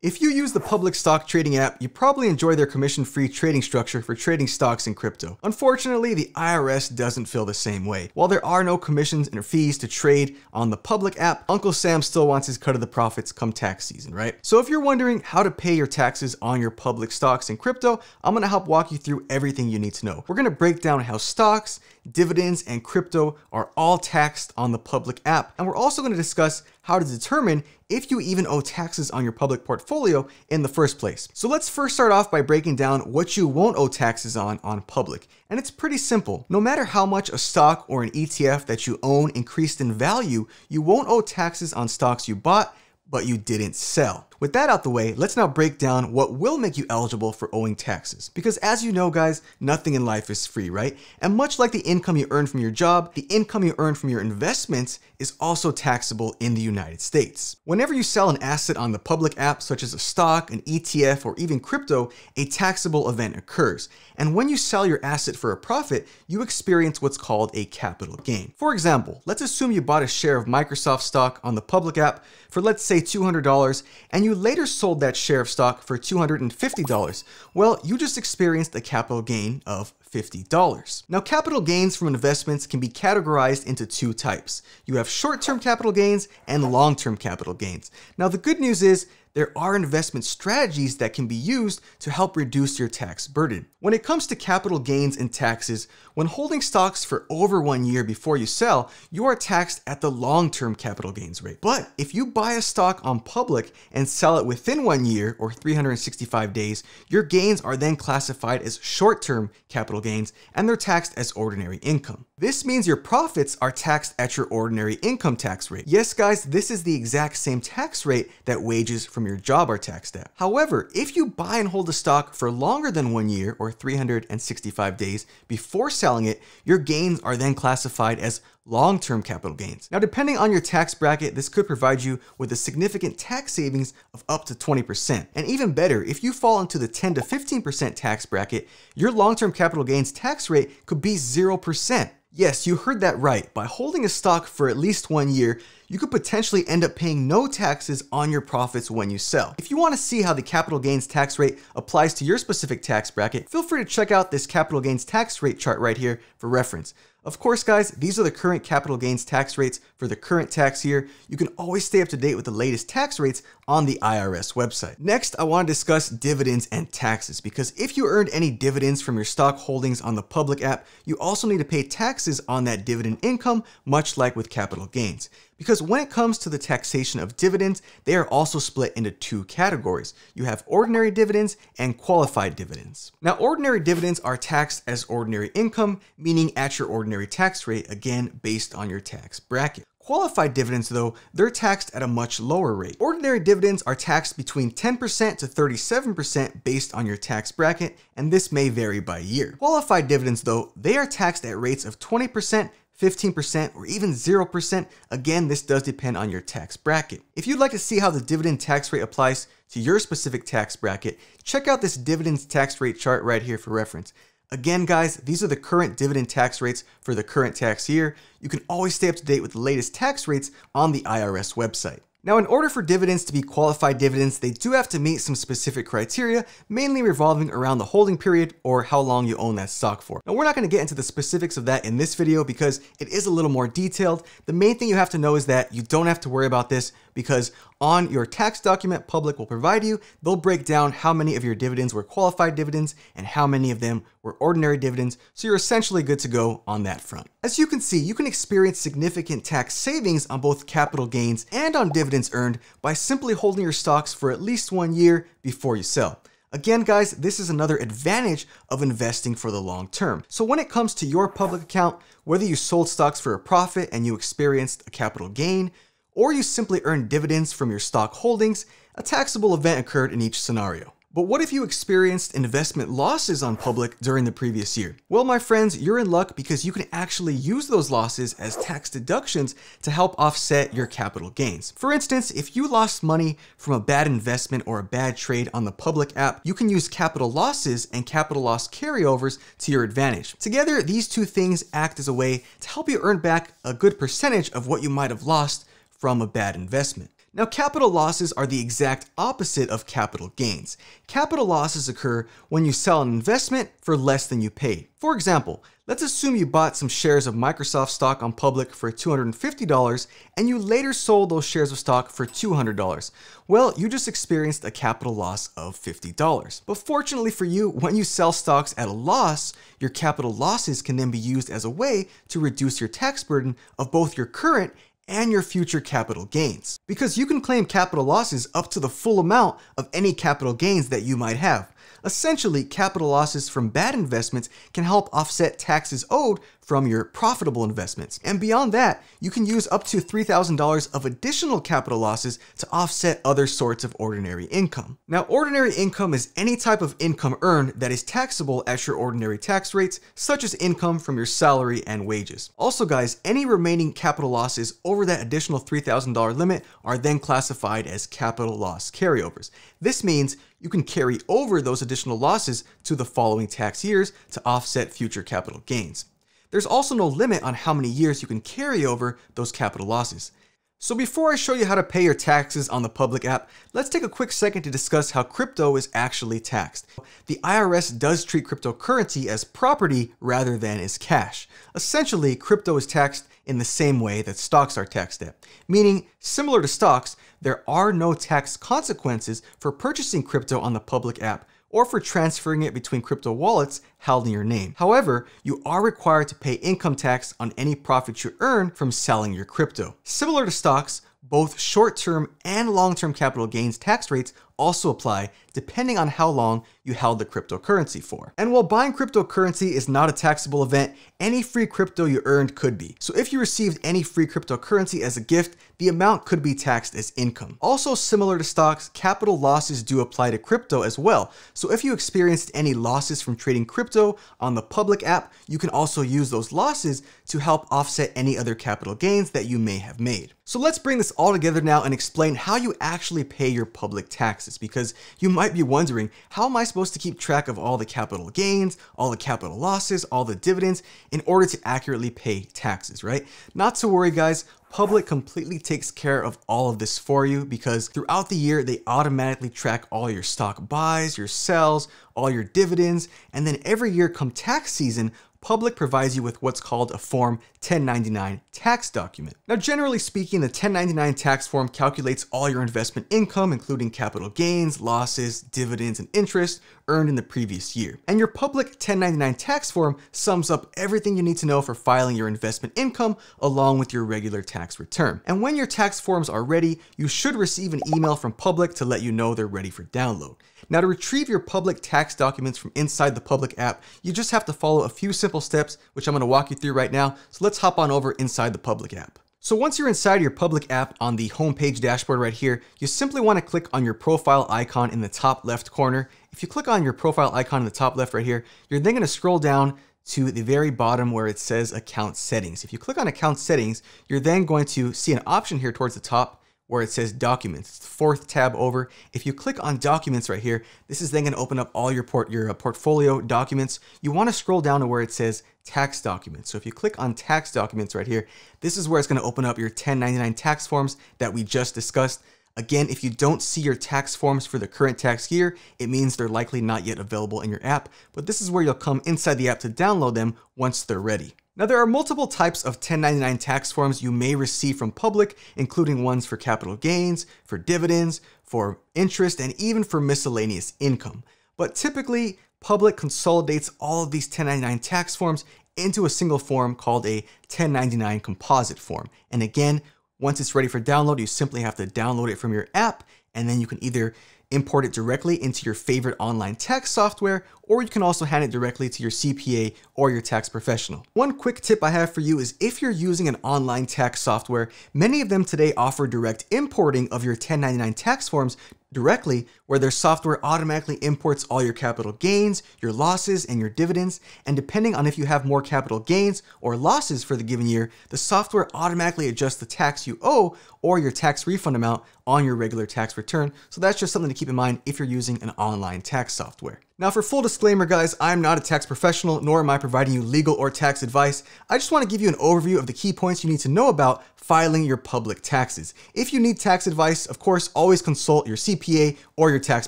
If you use the public stock trading app, you probably enjoy their commission-free trading structure for trading stocks in crypto. Unfortunately, the IRS doesn't feel the same way. While there are no commissions and fees to trade on the public app, Uncle Sam still wants his cut of the profits come tax season, right? So if you're wondering how to pay your taxes on your public stocks in crypto, I'm gonna help walk you through everything you need to know. We're gonna break down how stocks, dividends, and crypto are all taxed on the public app. And we're also gonna discuss how to determine if you even owe taxes on your public portfolio in the first place. So let's first start off by breaking down what you won't owe taxes on public. And it's pretty simple. No matter how much a stock or an ETF that you own increased in value, you won't owe taxes on stocks you bought, but you didn't sell. With that out the way, let's now break down what will make you eligible for owing taxes. Because as you know, guys, nothing in life is free, right? And much like the income you earn from your job, the income you earn from your investments is also taxable in the United States. Whenever you sell an asset on the public app, such as a stock, an ETF, or even crypto, a taxable event occurs. And when you sell your asset for a profit, you experience what's called a capital gain. For example, let's assume you bought a share of Microsoft stock on the public app for, let's say, $200, and you later sold that share of stock for $250. Well, you just experienced a capital gain of $50. Now, capital gains from investments can be categorized into two types. You have short-term capital gains and long-term capital gains. Now, the good news is there are investment strategies that can be used to help reduce your tax burden. When it comes to capital gains and taxes, when holding stocks for over 1 year before you sell, you are taxed at the long-term capital gains rate. But if you buy a stock on public and sell it within 1 year or 365 days, your gains are then classified as short-term capital gains and they're taxed as ordinary income. This means your profits are taxed at your ordinary income tax rate. Yes, guys, this is the exact same tax rate that wages from your job are taxed at. However, if you buy and hold a stock for longer than 1 year or 365 days before selling it, your gains are then classified as long-term capital gains. Now, depending on your tax bracket, this could provide you with a significant tax savings of up to 20%. And even better, if you fall into the 10 to 15% tax bracket, your long-term capital gains tax rate could be 0%. Yes, you heard that right. By holding a stock for at least 1 year, you could potentially end up paying no taxes on your profits when you sell. If you want to see how the capital gains tax rate applies to your specific tax bracket, feel free to check out this capital gains tax rate chart right here for reference. Of course, guys, these are the current capital gains tax rates for the current tax year. You can always stay up to date with the latest tax rates on the IRS website. Next, I want to discuss dividends and taxes, because if you earned any dividends from your stock holdings on the public app, you also need to pay taxes on that dividend income, much like with capital gains. Because when it comes to the taxation of dividends, they are also split into two categories. You have ordinary dividends and qualified dividends. Now, ordinary dividends are taxed as ordinary income, meaning at your ordinary tax rate, again, based on your tax bracket. Qualified dividends, though, they're taxed at a much lower rate. Ordinary dividends are taxed between 10% to 37% based on your tax bracket, and this may vary by year. Qualified dividends, though, they are taxed at rates of 20%, 15%, or even 0%. Again, this does depend on your tax bracket. If you'd like to see how the dividend tax rate applies to your specific tax bracket, check out this dividends tax rate chart right here for reference. Again, guys, these are the current dividend tax rates for the current tax year. You can always stay up to date with the latest tax rates on the IRS website. Now, in order for dividends to be qualified dividends, they do have to meet some specific criteria, mainly revolving around the holding period or how long you own that stock for. Now, we're not going to get into the specifics of that in this video because it is a little more detailed. The main thing you have to know is that you don't have to worry about this because on your tax document public will provide you, they'll break down how many of your dividends were qualified dividends and how many of them were ordinary dividends, so you're essentially good to go on that front. As you can see, you can experience significant tax savings on both capital gains and on dividends earned by simply holding your stocks for at least 1 year before you sell. Again, guys, this is another advantage of investing for the long term. So when it comes to your public account, whether you sold stocks for a profit and you experienced a capital gain, or you simply earned dividends from your stock holdings, a taxable event occurred in each scenario. But what if you experienced investment losses on public during the previous year? Well, my friends, you're in luck because you can actually use those losses as tax deductions to help offset your capital gains. For instance, if you lost money from a bad investment or a bad trade on the public app, you can use capital losses and capital loss carryovers to your advantage. Together, these two things act as a way to help you earn back a good percentage of what you might have lost from a bad investment. Now, capital losses are the exact opposite of capital gains. Capital losses occur when you sell an investment for less than you paid. For example, let's assume you bought some shares of Microsoft stock on public for $250 and you later sold those shares of stock for $200. Well, you just experienced a capital loss of $50. But fortunately for you, when you sell stocks at a loss, your capital losses can then be used as a way to reduce your tax burden of both your current and your future capital gains. Because you can claim capital losses up to the full amount of any capital gains that you might have. Essentially, capital losses from bad investments can help offset taxes owed from your profitable investments. And beyond that, you can use up to $3,000 of additional capital losses to offset other sorts of ordinary income. Now, ordinary income is any type of income earned that is taxable at your ordinary tax rates, such as income from your salary and wages. Also, guys, any remaining capital losses over that additional $3,000 limit are then classified as capital loss carryovers. This means you can carry over those additional losses to the following tax years to offset future capital gains. There's also no limit on how many years you can carry over those capital losses. So before I show you how to pay your taxes on the public app, let's take a quick second to discuss how crypto is actually taxed. The IRS does treat cryptocurrency as property rather than as cash. Essentially, crypto is taxed in the same way that stocks are taxed at, meaning similar to stocks, there are no tax consequences for purchasing crypto on the public app or for transferring it between crypto wallets held in your name. However, you are required to pay income tax on any profits you earn from selling your crypto. Similar to stocks, both short-term and long-term capital gains tax rates also apply depending on how long you held the cryptocurrency for. And while buying cryptocurrency is not a taxable event, any free crypto you earned could be. So if you received any free cryptocurrency as a gift, the amount could be taxed as income. Also similar to stocks, capital losses do apply to crypto as well. So if you experienced any losses from trading crypto on the public app, you can also use those losses to help offset any other capital gains that you may have made. So let's bring this all together now and explain how you actually pay your public taxes, because you might be wondering, how am I supposed to keep track of all the capital gains, all the capital losses, all the dividends in order to accurately pay taxes, right? Not to worry, guys. Public completely takes care of all of this for you because throughout the year, they automatically track all your stock buys, your sells, all your dividends, and then every year come tax season, Public provides you with what's called a Form 1099 tax document. Now, generally speaking, the 1099 tax form calculates all your investment income, including capital gains, losses, dividends, and interest earned in the previous year. And your Public 1099 tax form sums up everything you need to know for filing your investment income along with your regular tax return. And when your tax forms are ready, you should receive an email from Public to let you know they're ready for download. Now, to retrieve your Public tax documents from inside the Public app, you just have to follow a few simple steps, which I'm going to walk you through right now. So let's hop on over inside the Public app. So once you're inside your Public app on the homepage dashboard right here, you simply want to click on your profile icon in the top left corner. If you click on your profile icon in the top left right here, you're then going to scroll down to the very bottom where it says Account Settings. If you click on Account Settings, you're then going to see an option here towards the top where it says Documents. It's the fourth tab over. If you click on Documents right here, this is then going to open up all your portfolio documents. You want to scroll down to where it says Tax Documents. So if you click on Tax Documents right here, this is where it's going to open up your 1099 tax forms that we just discussed. Again, if you don't see your tax forms for the current tax year, it means they're likely not yet available in your app, but this is where you'll come inside the app to download them once they're ready. Now, there are multiple types of 1099 tax forms you may receive from Public, including ones for capital gains, for dividends, for interest, and even for miscellaneous income. But typically, Public consolidates all of these 1099 tax forms into a single form called a 1099 composite form. And again, once it's ready for download, you simply have to download it from your app, and then you can either import it directly into your favorite online tax software, or you can also hand it directly to your CPA or your tax professional. One quick tip I have for you is if you're using an online tax software, many of them today offer direct importing of your 1099 tax forms directly, where their software automatically imports all your capital gains, your losses, and your dividends. And depending on if you have more capital gains or losses for the given year, the software automatically adjusts the tax you owe or your tax refund amount on your regular tax return. So that's just something to keep in mind if you're using an online tax software. Now for full disclaimer guys, I'm not a tax professional, nor am I providing you legal or tax advice. I just want to give you an overview of the key points you need to know about filing your public taxes. If you need tax advice, of course, always consult your CPA or your tax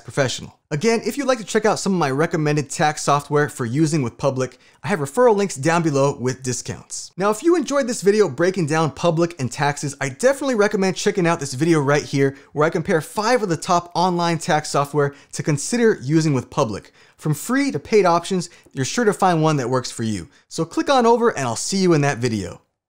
professional. Again, if you'd like to check out some of my recommended tax software for using with public, I have referral links down below with discounts. Now, if you enjoyed this video breaking down public and taxes, I definitely recommend checking out this video right here where I compare 5 of the top online tax software to consider using with public. From free to paid options, you're sure to find one that works for you. So click on over and I'll see you in that video.